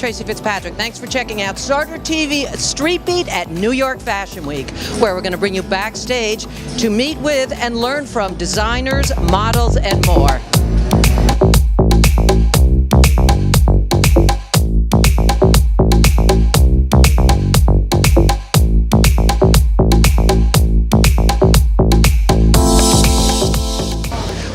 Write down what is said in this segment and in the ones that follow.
Tracy Fitzpatrick. Thanks for checking out Sarder TV Street Beat at New York Fashion Week, where we're going to bring you backstage to meet with and learn from designers, models, and more.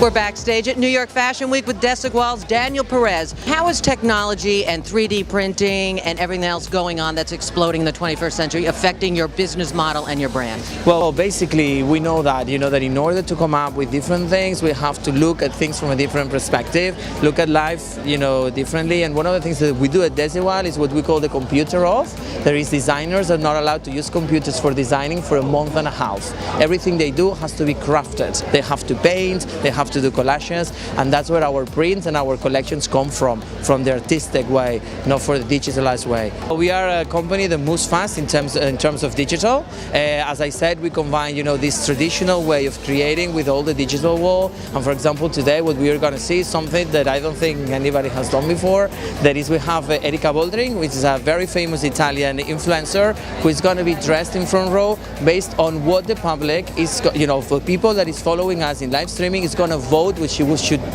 We're backstage at New York Fashion Week with Desigual's Daniel Perez. How is technology and 3D printing and everything else going on that's exploding in the 21st century affecting your business model and your brand? Well, basically, we know that, that in order to come up with different things, we have to look at things from a different perspective, look at life, differently. And one of the things that we do at Desigual is what we call the computer off. There is designers that are not allowed to use computers for designing for a month and a half. Everything they do has to be crafted. They have to paint, they have to do collages, and that's where our prints and our collections come from the artistic way, not for the digitalized way. We are a company that moves fast in terms of digital. As I said, we combine this traditional way of creating with all the digital wall. And for example, today what we are going to see is something that I don't think anybody has done before. That is, we have Erika Boldrin, which is a very famous Italian influencer, who is going to be dressed in front row based on what the public is, for people that is following us in live streaming, is going to vote which she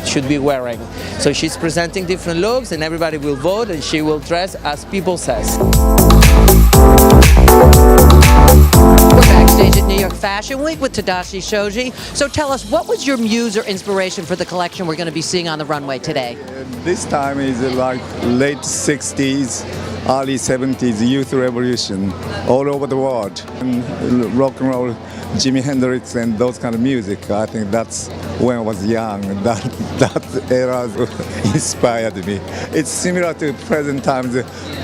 should be wearing. So she's presenting different looks, and everybody will vote, and she will dress as people says. We're backstage at New York Fashion Week with Tadashi Shoji. So tell us, what was your muse or inspiration for the collection we're going to be seeing on the runway today? This time is like late 60s, early 70s youth revolution all over the world. And rock and roll, Jimi Hendrix and those kind of music. I think that's when I was young. That era inspired me. It's similar to present times,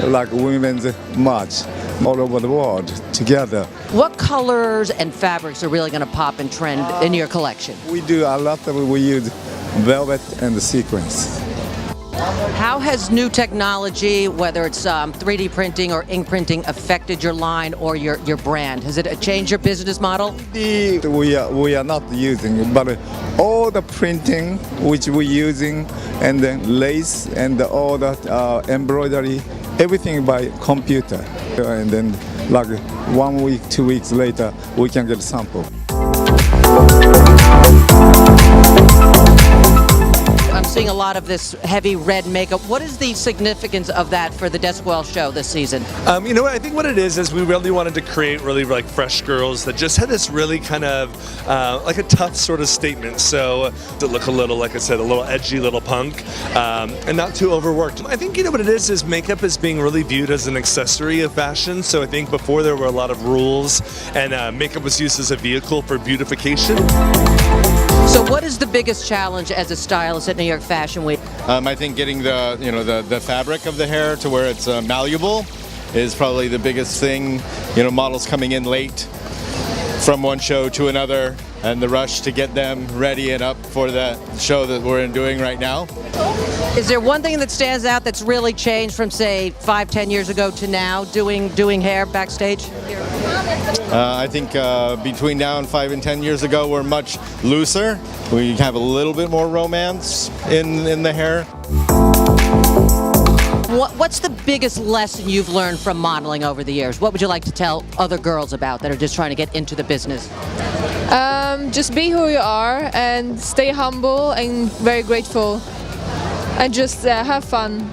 like women's march all over the world together. What colors and fabrics are really going to pop and trend in your collection? We do a lot of, we use velvet and sequins. How has new technology, whether it's 3D printing or ink printing, affected your line or your brand? Has it changed your business model? We are not using, but all the printing which we're using, and the lace and all the embroidery, everything by computer. And then like 1 week, 2 weeks later, we can get a sample. I'm seeing a lot of this heavy red makeup. What is the significance of that for the Desigual show this season? I think what it is we really wanted to create really like fresh girls that just had this really kind of like a tough sort of statement. So to look a little, like I said, a little edgy, little punk, and not too overworked. I think what it is makeup is being really viewed as an accessory of fashion. So I think before there were a lot of rules, and makeup was used as a vehicle for beautification. So what is the biggest challenge as a stylist at New York Fashion Week? I think getting the fabric of the hair to where it's malleable is probably the biggest thing. Models coming in late from one show to another, and the rush to get them ready and up for the show that we're doing right now. Is there one thing that stands out that's really changed from, say, 5-10 years ago to now, doing hair backstage? I think between now and 5 and 10 years ago, we're much looser. We have a little bit more romance in the hair. What's the biggest lesson you've learned from modeling over the years? What would you like to tell other girls about that are just trying to get into the business? Just be who you are and stay humble and very grateful, and just have fun.